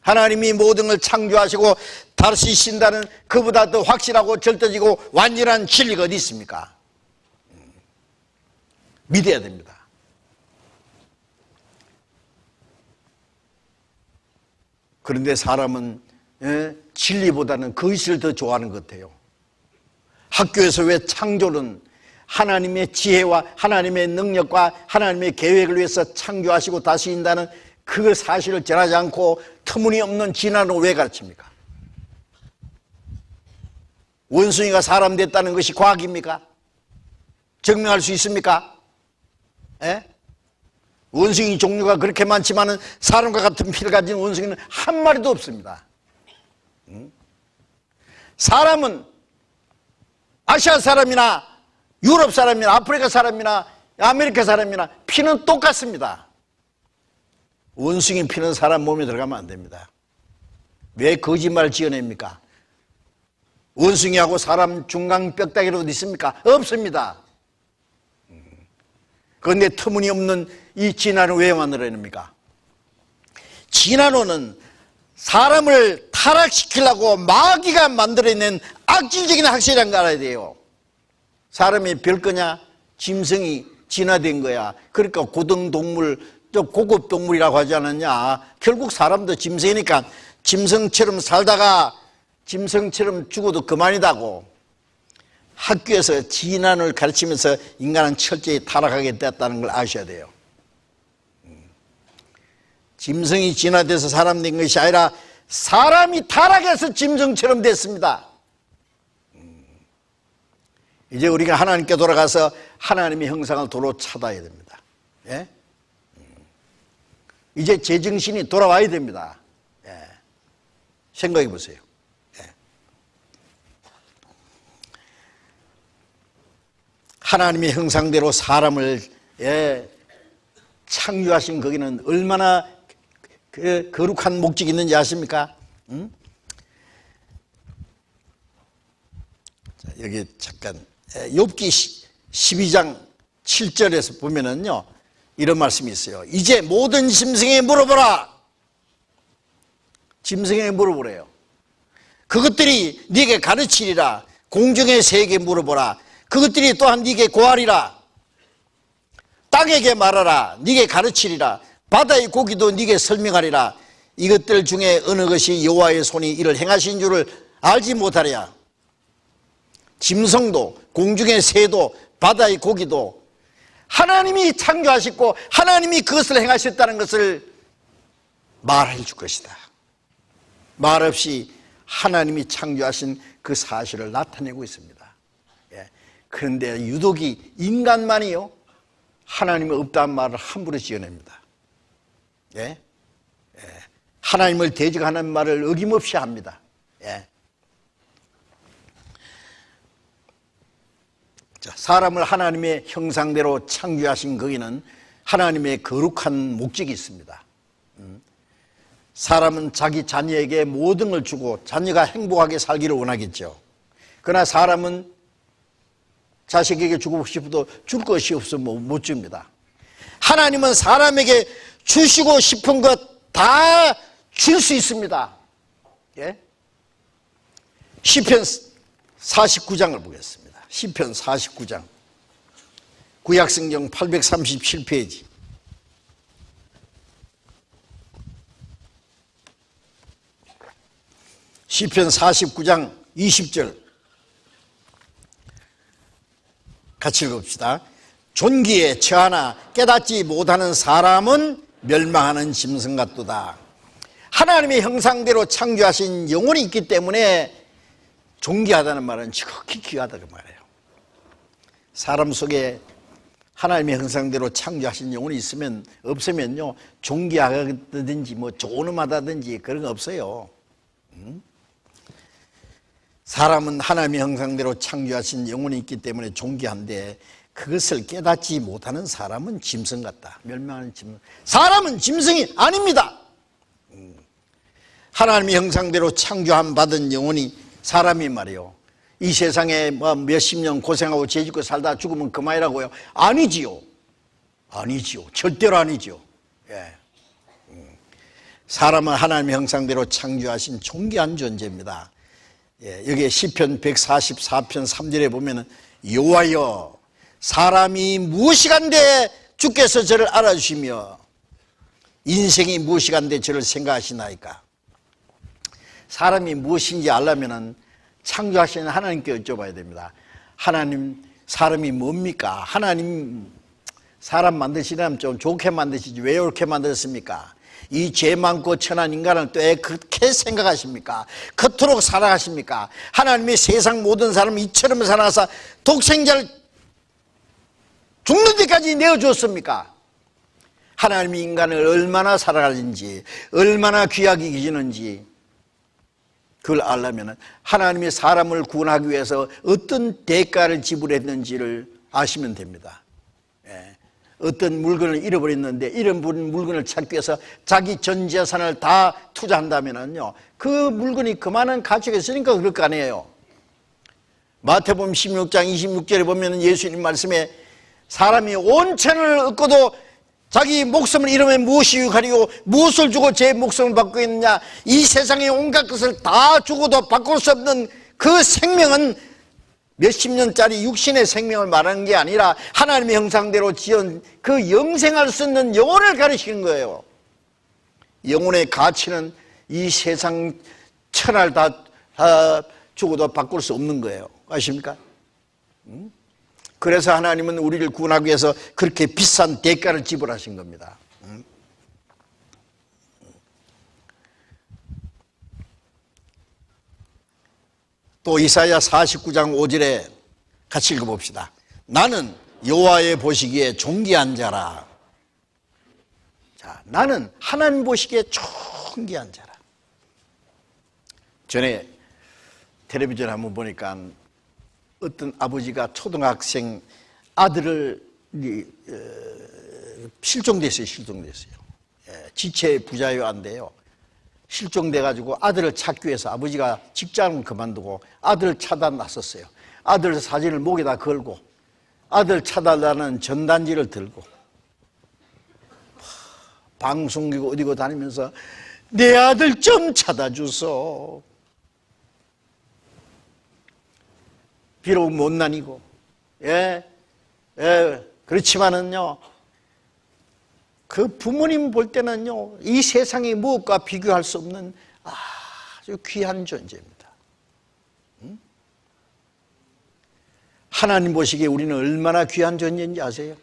하나님이 모든 걸 창조하시고 다시 신다는 그보다 더 확실하고 절대적이고 완전한 진리가 어디 있습니까? 믿어야 됩니다. 그런데 사람은 진리보다는 거짓을 더 좋아하는 것 같아요. 학교에서 왜 창조는 하나님의 지혜와 하나님의 능력과 하나님의 계획을 위해서 창조하시고 다스린다는 그 사실을 전하지 않고 터무니없는 진화론을 왜 가르칩니까? 원숭이가 사람 됐다는 것이 과학입니까? 증명할 수 있습니까? 원숭이 종류가 그렇게 많지만은 사람과 같은 피를 가진 원숭이는 한 마리도 없습니다. 사람은 아시아 사람이나 유럽 사람이나 아프리카 사람이나 아메리카 사람이나 피는 똑같습니다. 원숭이 피는 사람 몸에 들어가면 안 됩니다. 왜 거짓말을 지어냅니까? 원숭이하고 사람 중간 뼈다귀로 어디 있습니까? 없습니다. 그런데 터무니없는 이 진화는 왜 만들어냅니까? 진화론은 사람을 타락시키려고 마귀가 만들어낸 악질적인 학설이라는 걸 알아야 돼요. 사람이 별거냐? 짐승이 진화된 거야. 그러니까 고등동물, 고급 동물이라고 하지 않았냐? 결국 사람도 짐승이니까 짐승처럼 살다가 짐승처럼 죽어도 그만이다고. 학교에서 진화론을 가르치면서 인간은 철저히 타락하게 됐다는 걸 아셔야 돼요. 짐승이 진화돼서 사람 된 것이 아니라 사람이 타락해서 짐승처럼 됐습니다. 이제 우리가 하나님께 돌아가서 하나님의 형상을 도로 찾아야 됩니다. 예? 이제 제정신이 돌아와야 됩니다. 예. 생각해 보세요. 예. 하나님의 형상대로 사람을 창조하신 거기는 얼마나 거룩한 목적이 있는지 아십니까? 자, 여기 잠깐 욥기 12장 7절에서 보면은요 이런 말씀이 있어요. 이제 모든 짐승에게 물어보라. 짐승에게 물어보래요. 그것들이 네게 가르치리라. 공중의 새에게 물어보라. 그것들이 또한 네게 고하리라. 땅에게 말하라. 네게 가르치리라. 바다의 고기도 네게 설명하리라. 이것들 중에 어느 것이 여호와의 손이 이를 행하신 줄을 알지 못하랴. 짐승도 공중의 새도 바다의 고기도 하나님이 창조하셨고 하나님이 그것을 행하셨다는 것을 말해 줄 것이다. 말 없이 하나님이 창조하신 그 사실을 나타내고 있습니다. 그런데 유독이 인간만이요 하나님이 없다는 말을 함부로 지어냅니다. 하나님을 대적하는 말을 어김없이 합니다. 자, 사람을 하나님의 형상대로 창조하신 거기는 하나님의 거룩한 목적이 있습니다. 사람은 자기 자녀에게 모든 걸 주고 자녀가 행복하게 살기를 원하겠죠. 그러나 사람은 자식에게 주고 싶어도 줄 것이 없으면 못 줍니다. 하나님은 사람에게 주시고 싶은 것 다 줄 수 있습니다. 시편 49장을 보겠습니다. 시편 49장 구약성경 837페이지 시편 49장 20절 같이 읽읍시다. 존귀에 처하나 깨닫지 못하는 사람은 멸망하는 짐승 같도다. 하나님의 형상대로 창조하신 영혼이 있기 때문에 존귀하다는 말은 지극히 귀하다고 말해요. 사람 속에 하나님의 형상대로 창조하신 영혼이 있으면 없으면요 존귀하다든지 뭐 존엄하다든지 그런 거 없어요. 사람은 하나님의 형상대로 창조하신 영혼이 있기 때문에 존귀한데 그것을 깨닫지 못하는 사람은 짐승 같다. 멸망하는 짐승. 사람은 짐승이 아닙니다. 하나님의 형상대로 창조함 받은 영혼이 사람이 말이요 이 세상에 뭐 몇십 년 고생하고 죄짓고 살다 죽으면 그만이라고요? 아니지요. 아니지요. 절대로 아니지요. 사람은 하나님의 형상대로 창조하신 존귀한 존재입니다. 여기에 시편 144편 3절에 보면 여호와여 사람이 무엇이간데 주께서 저를 알아주시며 인생이 무엇이간데 저를 생각하시나이까. 사람이 무엇인지 알려면 창조하시는 하나님께 여쭤봐야 됩니다. 하나님, 사람이 뭡니까? 하나님, 사람 만드시려면 좀 좋게 만드시지 왜 이렇게 만들었습니까? 이 죄 많고 천한 인간을 또 왜 그렇게 생각하십니까? 그토록 사랑하십니까? 하나님이 세상 모든 사람을 이처럼 사랑하사 독생자를 죽는 데까지 내어주었습니까? 하나님이 인간을 얼마나 사랑하는지, 얼마나 귀하게 계시는지 그걸 알려면 하나님이 사람을 구원하기 위해서 어떤 대가를 지불했는지를 아시면 됩니다. 어떤 물건을 잃어버렸는데 잃어버린 물건을 찾기 위해서 자기 전 재산을 다 투자한다면요, 그 물건이 그만한 가치가 있으니까 그럴 거 아니에요. 마태복음 16장 26절에 보면 예수님 말씀에 사람이 온 천을 얻고도 자기 목숨을 잃으면 무엇이 유익하리요? 무엇을 주고 제 목숨을 받고 있느냐? 이 세상의 온갖 것을 다 주고도 바꿀 수 없는 그 생명은 몇십 년짜리 육신의 생명을 말하는 게 아니라 하나님의 형상대로 지은 그 영생할 수 있는 영혼을 가르치는 거예요. 영혼의 가치는 이 세상 천할 다 주고도 바꿀 수 없는 거예요. 아십니까? 그래서 하나님은 우리를 구원하기 위해서 그렇게 비싼 대가를 지불하신 겁니다. 또 이사야 49장 5절에 같이 읽어봅시다. 나는 여호와의 보시기에 존귀한 자라. 자, 나는 하나님 보시기에 존귀한 자라. 전에 텔레비전 한번 보니까 어떤 아버지가 초등학생 아들을 실종됐어요. 지체 부자요한데요. 실종돼가지고 아들을 찾기 위해서 아버지가 직장을 그만두고 아들을 찾아 나섰어요. 아들 사진을 목에다 걸고 아들 찾아달라는 전단지를 들고 방송국 어디고 다니면서 내 아들 좀 찾아주소. 비록 못난이고 그렇지만은요, 그 부모님 볼 때는요, 이 세상의 무엇과 비교할 수 없는 아주 귀한 존재입니다. 하나님 보시기에 우리는 얼마나 귀한 존재인지 아세요?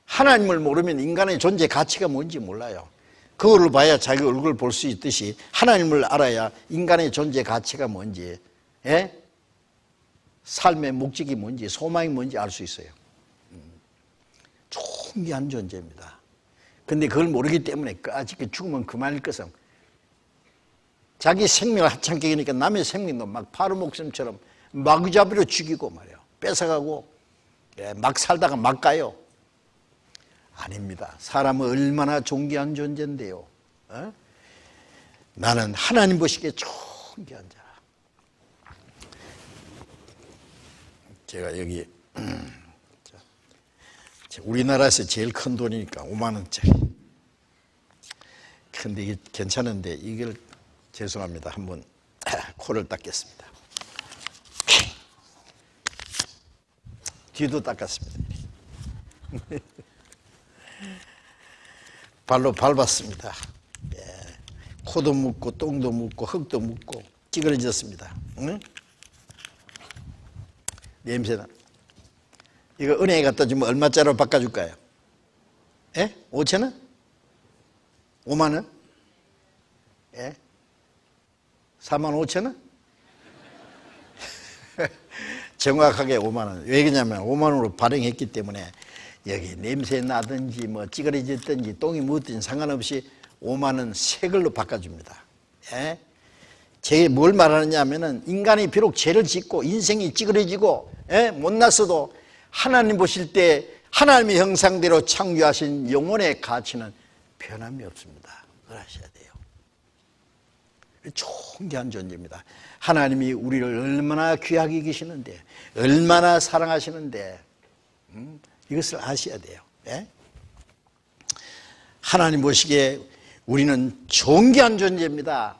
하나님을 모르면 인간의 존재 가치가 뭔지 몰라요. 그거를 봐야 자기 얼굴을 볼 수 있듯이 하나님을 알아야 인간의 존재 가치가 뭔지, 삶의 목적이 뭔지, 소망이 뭔지 알 수 있어요. 존귀한 존재입니다. 근데 그걸 모르기 때문에 아직 죽으면 그만일 것은 자기 생명을 하찮게 하니까 남의 생명도 막 바로 목숨처럼 마구잡이로 죽이고 말이에요. 뺏어가고 막 살다가 막 가요. 아닙니다. 사람은 얼마나 존귀한 존재인데요. 나는 하나님 보시기에 존귀한 자라. 제가 여기 우리나라에서 제일 큰 돈이니까 5만 원짜리. 근데 이게 괜찮은데 이걸 죄송합니다. 한번 코를 닦겠습니다. 뒤도 닦았습니다. 발로 밟았습니다. 코도 묻고 똥도 묻고 흙도 묻고 찌그러졌습니다. 응? 냄새나. 이거 은행에 갖다 주면 얼마짜리로 바꿔줄까요? 5천 원? 5만 원? 4만 5천 원? 정확하게 5만 원. 왜 그러냐면 5만 원으로 발행했기 때문에 여기 냄새 나든지 뭐 찌그러졌든지 똥이 묻든지 상관없이 5만 원 새 걸로 바꿔줍니다. 제게 뭘 말하느냐 하면은 인간이 비록 죄를 짓고 인생이 찌그러지고 못났어도 하나님 보실 때 하나님의 형상대로 창조하신 영혼의 가치는 변함이 없습니다. 그걸 아셔야 돼요. 존귀한 존재입니다. 하나님이 우리를 얼마나 귀하게 계시는데, 얼마나 사랑하시는데, 이것을 아셔야 돼요. 하나님 보시기에 우리는 존귀한 존재입니다.